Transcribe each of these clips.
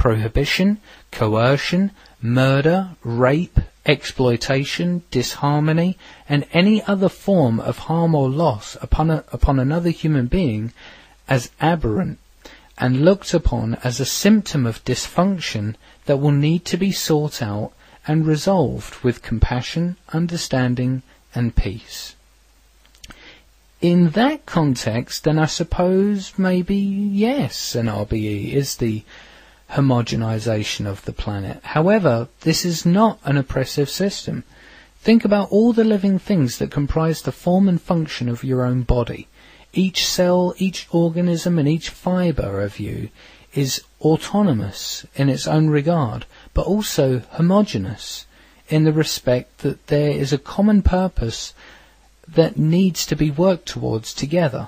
prohibition, coercion, murder, rape, exploitation, disharmony, and any other form of harm or loss upon another human being as aberrant, and looked upon as a symptom of dysfunction that will need to be sought out and resolved with compassion, understanding, and peace. In that context, then I suppose maybe yes, an RBE is the homogenization of the planet. However, this is not an oppressive system. Think about all the living things that comprise the form and function of your own body. Each cell, each organism, and each fibre of you is autonomous in its own regard, but also homogeneous in the respect that there is a common purpose that needs to be worked towards together,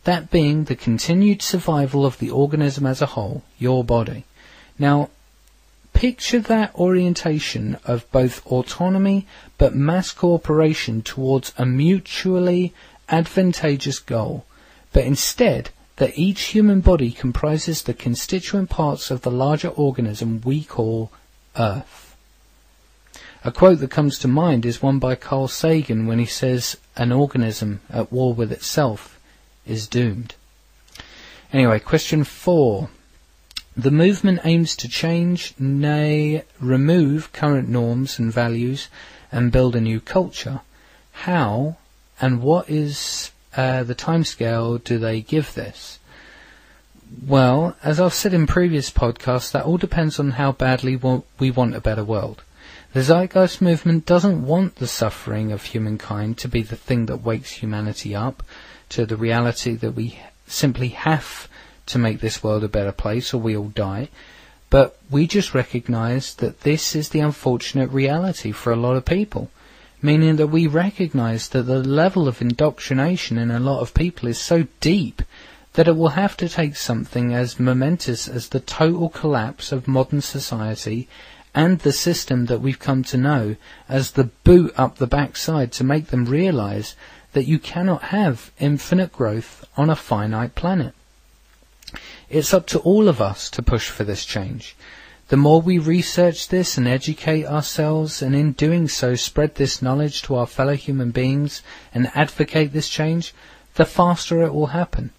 that being the continued survival of the organism as a whole, your body. Now, picture that orientation of both autonomy but mass cooperation towards a mutually advantageous goal, but instead that each human body comprises the constituent parts of the larger organism we call Earth. A quote that comes to mind is one by Carl Sagan when he says, "An organism at war with itself is doomed." Anyway, question 4. The movement aims to change, nay, remove current norms and values and build a new culture. How and what is the timescale do they give this? Well, as I've said in previous podcasts, that all depends on how badly we want a better world. The Zeitgeist movement doesn't want the suffering of humankind to be the thing that wakes humanity up to the reality that we simply have to make this world a better place or we all die. But we just recognise that this is the unfortunate reality for a lot of people, meaning that we recognise that the level of indoctrination in a lot of people is so deep that it will have to take something as momentous as the total collapse of modern society and the system that we've come to know as the boot up the backside to make them realise that you cannot have infinite growth on a finite planet. It's up to all of us to push for this change. The more we research this and educate ourselves, and in doing so spread this knowledge to our fellow human beings and advocate this change, the faster it will happen.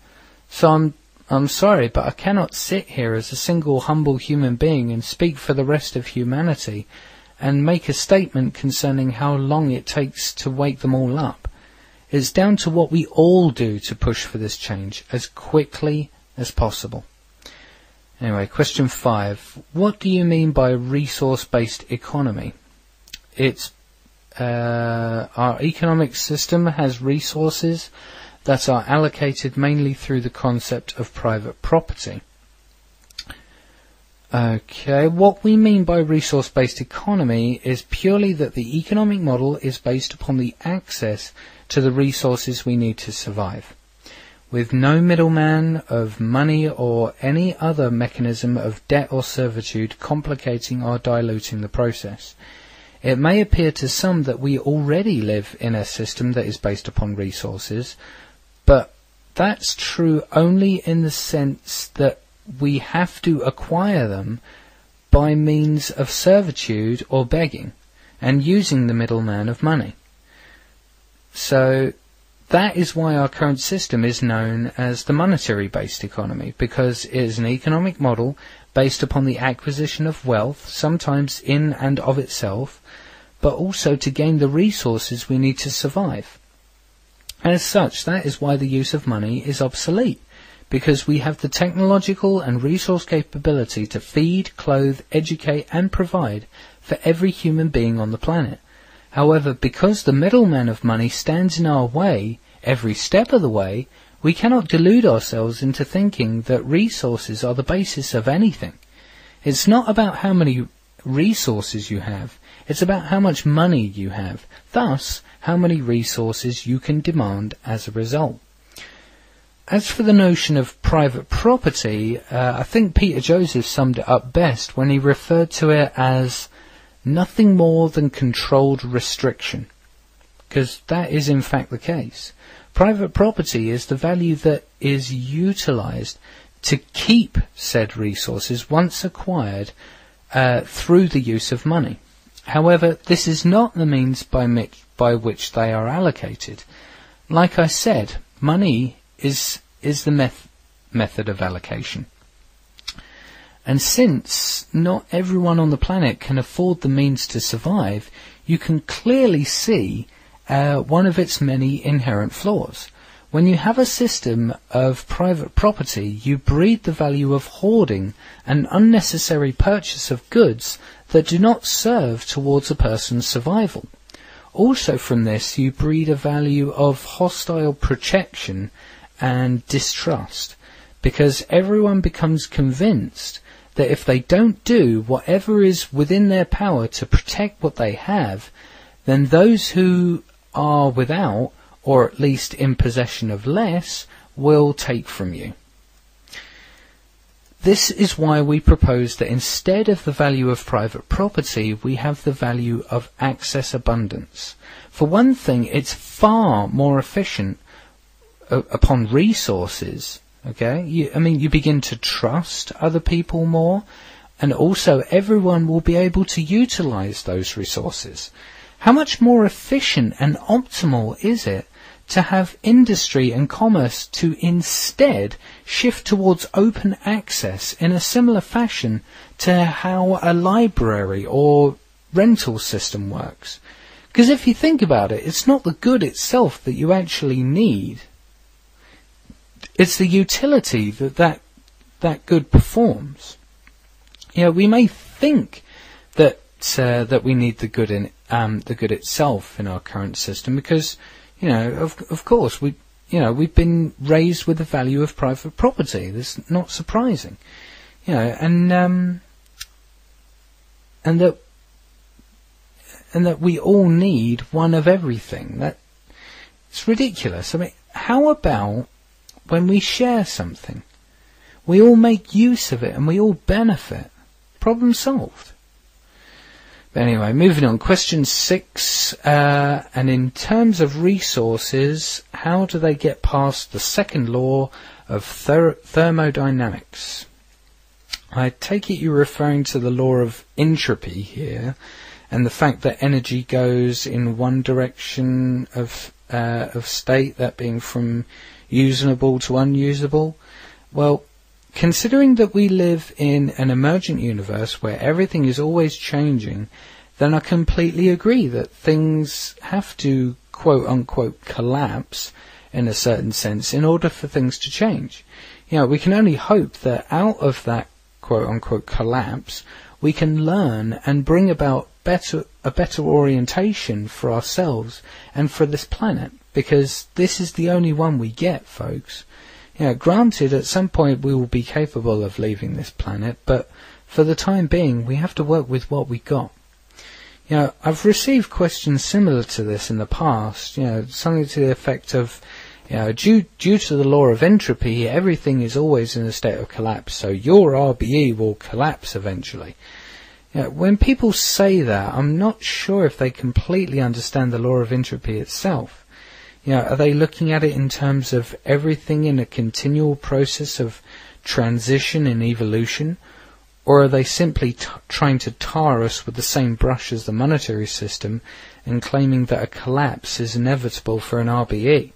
So I'm sorry, but I cannot sit here as a single humble human being and speak for the rest of humanity and make a statement concerning how long it takes to wake them all up. It's down to what we all do to push for this change as quickly as possible. Anyway, question 5. What do you mean by resource-based economy? Our economic system has resources that are allocated mainly through the concept of private property. Okay, what we mean by resource-based economy is purely that the economic model is based upon the access to the resources we need to survive, with no middleman of money or any other mechanism of debt or servitude complicating or diluting the process. It may appear to some that we already live in a system that is based upon resources, but that's true only in the sense that we have to acquire them by means of servitude or begging and using the middleman of money. So that is why our current system is known as the monetary-based economy, because it is an economic model based upon the acquisition of wealth, sometimes in and of itself, but also to gain the resources we need to survive. And as such, that is why the use of money is obsolete, because we have the technological and resource capability to feed, clothe, educate and provide for every human being on the planet. However, because the middleman of money stands in our way every step of the way, we cannot delude ourselves into thinking that resources are the basis of anything. It's not about how many resources you have, it's about how much money you have, thus how many resources you can demand as a result. As for the notion of private property, I think Peter Joseph summed it up best when he referred to it as nothing more than controlled restriction, because that is in fact the case. Private property is the value that is utilized to keep said resources once acquired through the use of money. However, this is not the means by which they are allocated. Like I said, money is the method of allocation. And since not everyone on the planet can afford the means to survive, you can clearly see one of its many inherent flaws. When you have a system of private property, you breed the value of hoarding and unnecessary purchase of goods that do not serve towards a person's survival. Also from this, you breed a value of hostile protection and distrust, because everyone becomes convinced that if they don't do whatever is within their power to protect what they have, then those who are without, or at least in possession of less, will take from you. This is why we propose that instead of the value of private property, we have the value of access abundance. For one thing, it's far more efficient upon resources. Okay, you begin to trust other people more, and also everyone will be able to utilize those resources. How much more efficient and optimal is it to have industry and commerce to instead shift towards open access in a similar fashion to how a library or rental system works? Because if you think about it, it's not the good itself that you actually need. It's the utility that good performs. We may think that we need the good in the good itself in our current system, because of course we've been raised with the value of private property. That's not surprising, and that we all need one of everything. That it's ridiculous. I mean, how about when we share something, we all make use of it and we all benefit? Problem solved. But anyway, moving on. Question 6. And in terms of resources, how do they get past the second law of thermodynamics? I take it you're referring to the law of entropy here, and the fact that energy goes in one direction of state, that being from usable to unusable. Well, considering that we live in an emergent universe where everything is always changing, then I completely agree that things have to quote-unquote collapse in a certain sense in order for things to change. We can only hope that out of that quote-unquote collapse we can learn and bring about a better orientation for ourselves and for this planet, because this is the only one we get, folks. Granted, at some point we will be capable of leaving this planet, but for the time being we have to work with what we got. I've received questions similar to this in the past, something to the effect of, due to the law of entropy, everything is always in a state of collapse, so your RBE will collapse eventually. When people say that, I'm not sure if they completely understand the law of entropy itself. Are they looking at it in terms of everything in a continual process of transition and evolution? Or are they simply trying to tar us with the same brush as the monetary system and claiming that a collapse is inevitable for an RBE?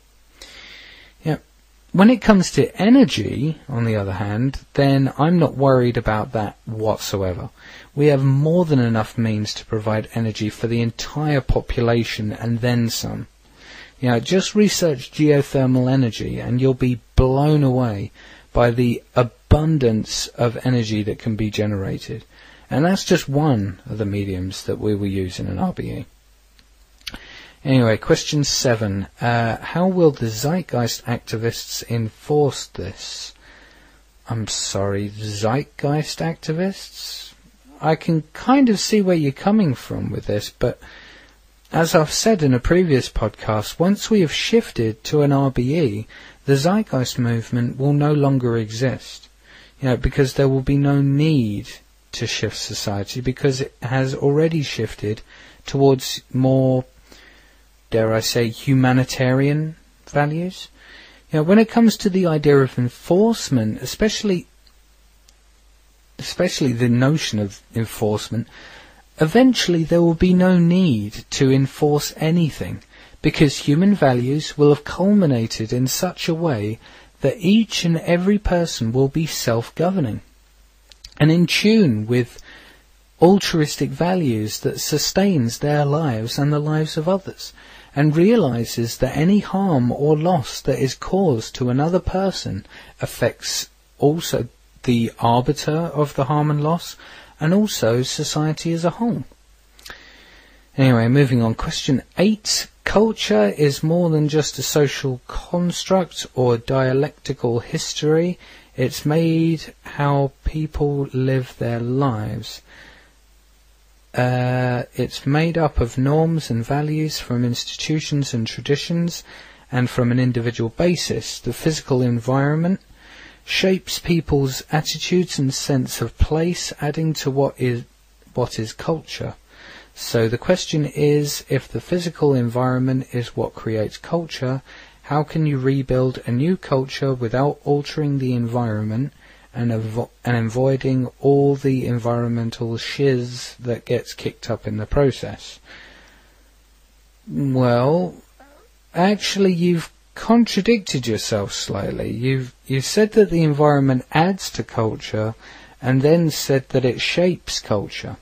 When it comes to energy, on the other hand, then I'm not worried about that whatsoever. We have more than enough means to provide energy for the entire population and then some. Just research geothermal energy and you'll be blown away by the abundance of energy that can be generated. And that's just one of the mediums that we will use in an RBE. Anyway, question 7. How will the zeitgeist activists enforce this? I'm sorry, zeitgeist activists? I can kind of see where you're coming from with this, but as I've said in a previous podcast, once we have shifted to an RBE, the zeitgeist movement will no longer exist. Because there will be no need to shift society, because it has already shifted towards more, dare I say, humanitarian values. When it comes to the idea of enforcement, especially the notion of enforcement, eventually there will be no need to enforce anything, because human values will have culminated in such a way that each and every person will be self-governing and in tune with altruistic values that sustains their lives and the lives of others, and realizes that any harm or loss that is caused to another person affects also the arbiter of the harm and loss, and also society as a whole. Anyway, moving on. Question 8. Culture is more than just a social construct or dialectical history. It's made how people live their lives. It's made up of norms and values from institutions and traditions, and from an individual basis. The physical environment shapes people's attitudes and sense of place, adding to what is culture. So the question is, if the physical environment is what creates culture, how can you rebuild a new culture without altering the environment and avoiding all the environmental shiz that gets kicked up in the process? Well, actually you've contradicted yourself slightly. You've said that the environment adds to culture, and then said that it shapes culture.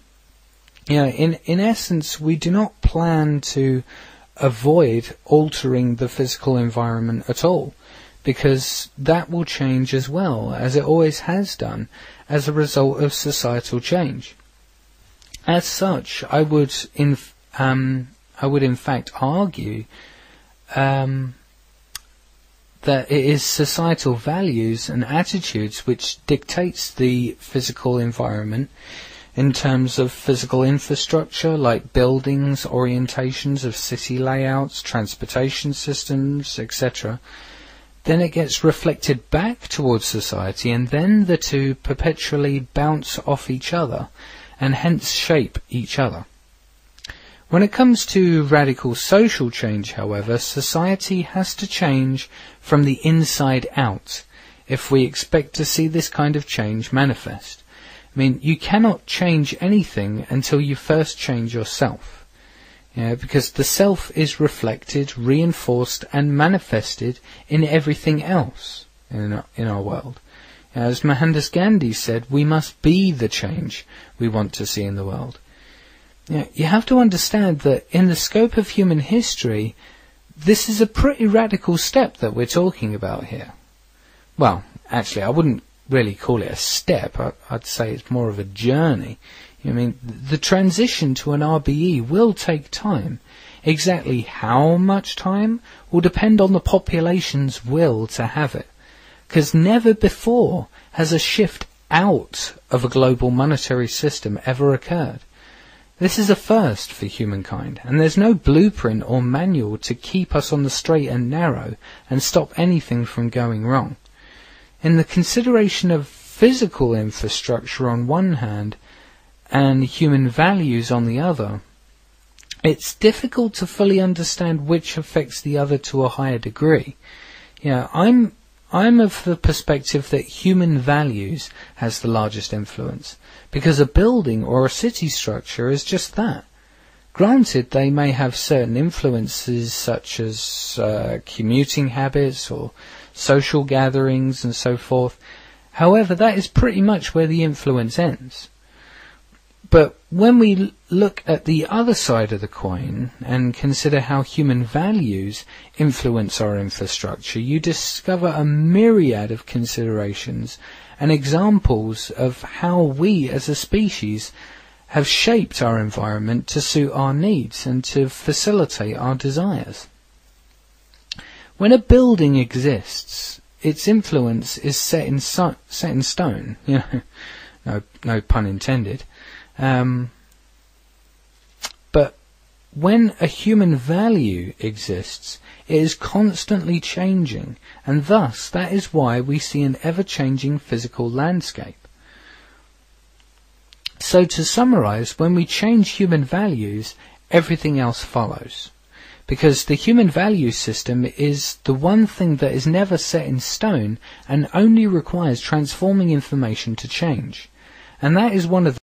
In essence, we do not plan to avoid altering the physical environment at all, because that will change as well, as it always has done, as a result of societal change. As such, I would in fact argue that it is societal values and attitudes which dictates the physical environment in terms of physical infrastructure like buildings, orientations of city layouts, transportation systems, etc. Then it gets reflected back towards society, and then the two perpetually bounce off each other and hence shape each other. When it comes to radical social change, however, society has to change from the inside out if we expect to see this kind of change manifest. I mean, you cannot change anything until you first change yourself. Because the self is reflected, reinforced and manifested in everything else in our world. As Mohandas Gandhi said, we must be the change we want to see in the world. You have to understand that in the scope of human history, this is a pretty radical step that we're talking about here. Well, actually, I wouldn't really call it a step. I'd say it's more of a journey. I mean, the transition to an RBE will take time. Exactly how much time will depend on the population's will to have it. Because never before has a shift out of a global monetary system ever occurred. This is a first for humankind, and there's no blueprint or manual to keep us on the straight and narrow and stop anything from going wrong. In the consideration of physical infrastructure on one hand and human values on the other, it's difficult to fully understand which affects the other to a higher degree. I'm of the perspective that human values has the largest influence, because a building or a city structure is just that. Granted, they may have certain influences such as commuting habits or social gatherings and so forth. However, that is pretty much where the influence ends. But when we look at the other side of the coin and consider how human values influence our infrastructure, you discover a myriad of considerations and examples of how we as a species have shaped our environment to suit our needs and to facilitate our desires. When a building exists, its influence is set in stone. No pun intended. But when a human value exists, it is constantly changing, and thus that is why we see an ever-changing physical landscape. So to summarize, when we change human values, everything else follows. because the human value system is the one thing that is never set in stone and only requires transforming information to change. And that is one of